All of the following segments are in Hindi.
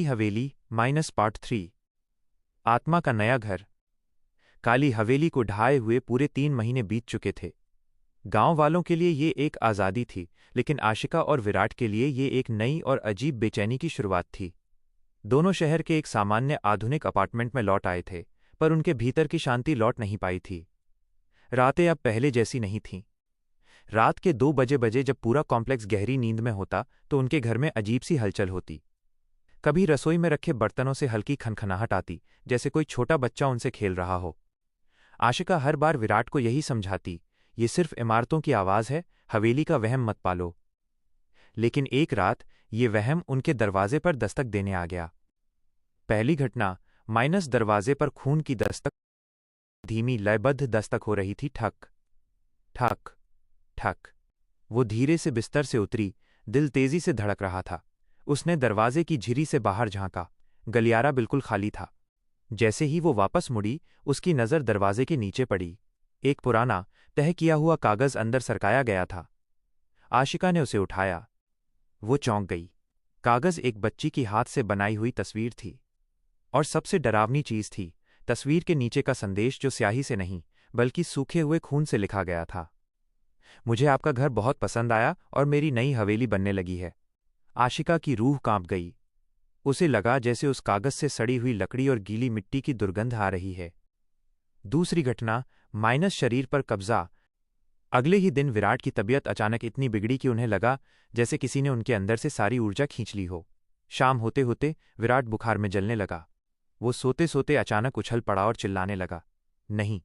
हवेली माइनस पार्ट 3। आत्मा का नया घर। काली हवेली को ढाए हुए पूरे 3 महीने बीत चुके थे। गांव वालों के लिए ये एक आज़ादी थी, लेकिन आशिका और विराट के लिए ये एक नई और अजीब बेचैनी की शुरुआत थी। दोनों शहर के एक सामान्य आधुनिक अपार्टमेंट में लौट आए थे, पर उनके भीतर की शांति लौट नहीं पाई थी। रातें अब पहले जैसी नहीं थीं। रात के 2 बजे जब पूरा कॉम्प्लेक्स गहरी नींद में होता तो उनके घर में अजीब सी हलचल होती। कभी रसोई में रखे बर्तनों से हल्की खनखनाहट आती, जैसे कोई छोटा बच्चा उनसे खेल रहा हो। आशिका हर बार विराट को यही समझाती, ये सिर्फ इमारतों की आवाज़ है, हवेली का वहम मत पालो। लेकिन एक रात ये वहम उनके दरवाजे पर दस्तक देने आ गया। पहली घटना माइनस दरवाजे पर खून की दस्तक। धीमी लयबद्ध दस्तक हो रही थी। ठक ठक ठक। वो धीरे से बिस्तर से उतरी, दिल तेजी से धड़क रहा था। उसने दरवाजे की झिरी से बाहर झांका। गलियारा बिल्कुल खाली था। जैसे ही वो वापस मुड़ी, उसकी नज़र दरवाजे के नीचे पड़ी। एक पुराना तह किया हुआ कागज़ अंदर सरकाया गया था। आशिका ने उसे उठाया। वो चौंक गई। कागज़ एक बच्ची की हाथ से बनाई हुई तस्वीर थी। और सबसे डरावनी चीज़ थी, तस्वीर के नीचे का संदेश, जो स्याही से नहीं बल्कि सूखे हुए खून से लिखा गया था। मुझे आपका घर बहुत पसंद आया और मेरी नई हवेली बनने लगी है। आशिका की रूह कांप गई। उसे लगा जैसे उस कागज से सड़ी हुई लकड़ी और गीली मिट्टी की दुर्गंध आ रही है। दूसरी घटना माइनस शरीर पर कब्जा। अगले ही दिन विराट की तबीयत अचानक इतनी बिगड़ी कि उन्हें लगा जैसे किसी ने उनके अंदर से सारी ऊर्जा खींच ली हो। शाम होते होते विराट बुखार में जलने लगा। वो सोते सोते अचानक उछल पड़ा और चिल्लाने लगा, नहीं,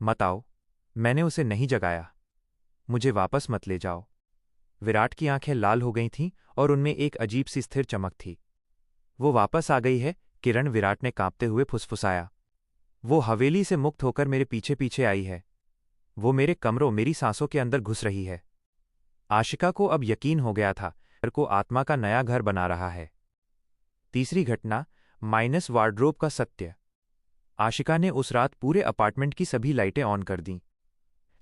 मत आओ। मैंने उसे नहीं जगाया। मुझे वापस मत ले जाओ। विराट की आंखें लाल हो गई थीं और उनमें एक अजीब सी स्थिर चमक थी। वो वापस आ गई है, किरण, विराट ने कांपते हुए फुसफुसाया। वो हवेली से मुक्त होकर मेरे पीछे पीछे आई है। वो मेरे कमरों, मेरी सांसों के अंदर घुस रही है। आशिका को अब यकीन हो गया था, घर को आत्मा का नया घर बना रहा है। तीसरी घटना माइनस वार्डरोब का सत्य। आशिका ने उस रात पूरे अपार्टमेंट की सभी लाइटें ऑन कर दीं।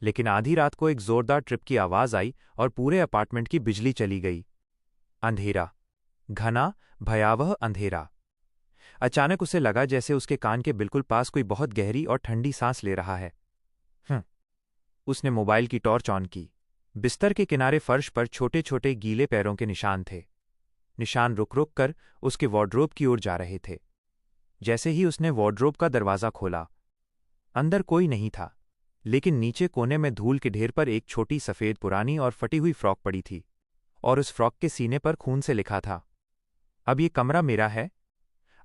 लेकिन आधी रात को एक जोरदार ट्रिप की आवाज आई और पूरे अपार्टमेंट की बिजली चली गई। अंधेरा, घना भयावह अंधेरा। अचानक उसे लगा जैसे उसके कान के बिल्कुल पास कोई बहुत गहरी और ठंडी सांस ले रहा है। उसने मोबाइल की टॉर्च ऑन की। बिस्तर के किनारे फर्श पर छोटे छोटे गीले पैरों के निशान थे। निशान रुक रुक कर उसके वार्डरोब की ओर जा रहे थे। जैसे ही उसने वार्डरोब का दरवाज़ा खोला, अंदर कोई नहीं था, लेकिन नीचे कोने में धूल के ढेर पर एक छोटी सफ़ेद पुरानी और फटी हुई फ्रॉक पड़ी थी, और उस फ्रॉक के सीने पर खून से लिखा था, अब ये कमरा मेरा है।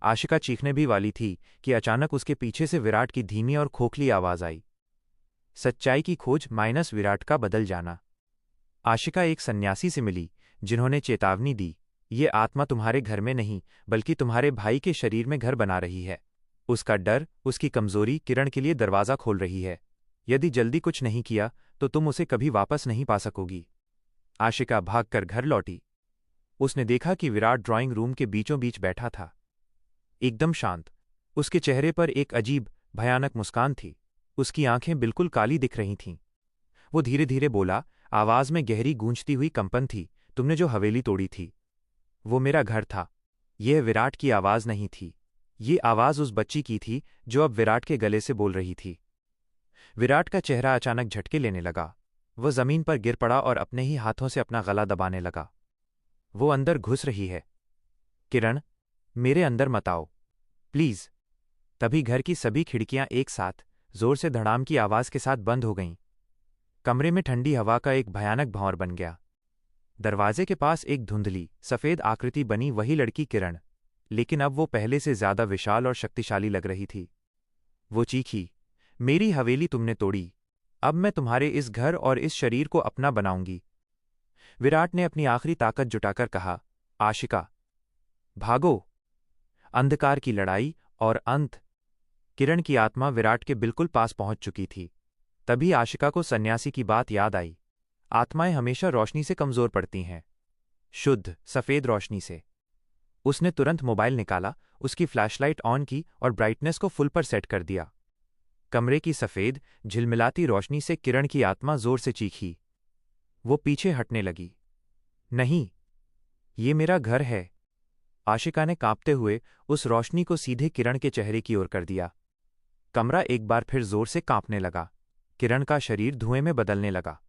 आशिका चीखने भी वाली थी कि अचानक उसके पीछे से विराट की धीमी और खोखली आवाज़ आई, सच्चाई की खोज माइनस विराट का बदल जाना। आशिका एक सन्यासी से मिली, जिन्होंने चेतावनी दी, ये आत्मा तुम्हारे घर में नहीं बल्कि तुम्हारे भाई के शरीर में घर बना रही है। उसका डर, उसकी कमजोरी किरण के लिए दरवाज़ा खोल रही है। यदि जल्दी कुछ नहीं किया तो तुम उसे कभी वापस नहीं पा सकोगी। आशिका भागकर घर लौटी। उसने देखा कि विराट ड्राइंग रूम के बीचों बीच बैठा था, एकदम शांत। उसके चेहरे पर एक अजीब, भयानक मुस्कान थी। उसकी आंखें बिल्कुल काली दिख रही थीं। वो धीरे धीरे बोला, आवाज़ में गहरी गूंजती हुई कंपन थी, तुमने जो हवेली तोड़ी थी, वो मेरा घर था। यह विराट की आवाज़ नहीं थी। ये आवाज़ उस बच्ची की थी जो अब विराट के गले से बोल रही थी। विराट का चेहरा अचानक झटके लेने लगा। वह जमीन पर गिर पड़ा और अपने ही हाथों से अपना गला दबाने लगा। वो अंदर घुस रही है। किरण, मेरे अंदर मत आओ, प्लीज़। तभी घर की सभी खिड़कियां एक साथ जोर से धड़ाम की आवाज़ के साथ बंद हो गईं। कमरे में ठंडी हवा का एक भयानक भंवर बन गया। दरवाजे के पास एक धुंधली, सफ़ेद आकृति बनी वही लड़की किरण, लेकिन अब वो पहले से ज़्यादा विशाल और शक्तिशाली लग रही थी। वो चीखी, मेरी हवेली तुमने तोड़ी, अब मैं तुम्हारे इस घर और इस शरीर को अपना बनाऊंगी। विराट ने अपनी आखिरी ताकत जुटाकर कहा, आशिका, भागो। अंधकार की लड़ाई और अंत। किरण की आत्मा विराट के बिल्कुल पास पहुंच चुकी थी। तभी आशिका को सन्यासी की बात याद आई। आत्माएं हमेशा रोशनी से कमज़ोर पड़ती हैं, शुद्ध सफ़ेद रोशनी से। उसने तुरंत मोबाइल निकाला, उसकी फ्लैशलाइट ऑन की और ब्राइटनेस को फुल पर सेट कर दिया। कमरे की सफ़ेद, झिलमिलाती रोशनी से किरण की आत्मा जोर से चीखी। वो पीछे हटने लगी। नहीं, ये मेरा घर है। आशिका ने कांपते हुए उस रोशनी को सीधे किरण के चेहरे की ओर कर दिया। कमरा एक बार फिर जोर से कांपने लगा। किरण का शरीर धुएं में बदलने लगा।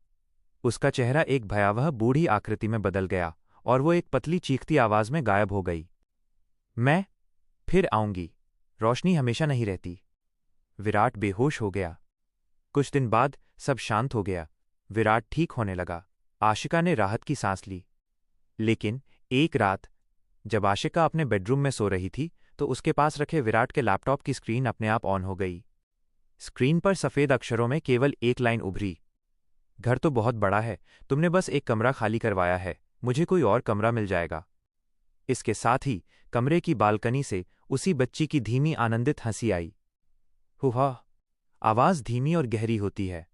उसका चेहरा एक भयावह बूढ़ी आकृति में बदल गया और वो एक पतली चीखती आवाज में गायब हो गई। मैं फिर आऊंगी। रोशनी हमेशा नहीं रहती। विराट बेहोश हो गया। कुछ दिन बाद सब शांत हो गया। विराट ठीक होने लगा। आशिका ने राहत की सांस ली। लेकिन एक रात जब आशिका अपने बेडरूम में सो रही थी तो उसके पास रखे विराट के लैपटॉप की स्क्रीन अपने आप ऑन हो गई। स्क्रीन पर सफ़ेद अक्षरों में केवल एक लाइन उभरी। घर तो बहुत बड़ा है, तुमने बस एक कमरा खाली करवाया है, मुझे कोई और कमरा मिल जाएगा। इसके साथ ही कमरे की बालकनी से उसी बच्ची की धीमी आनंदित हंसी आई। हुआ आवाज़ धीमी और गहरी होती है।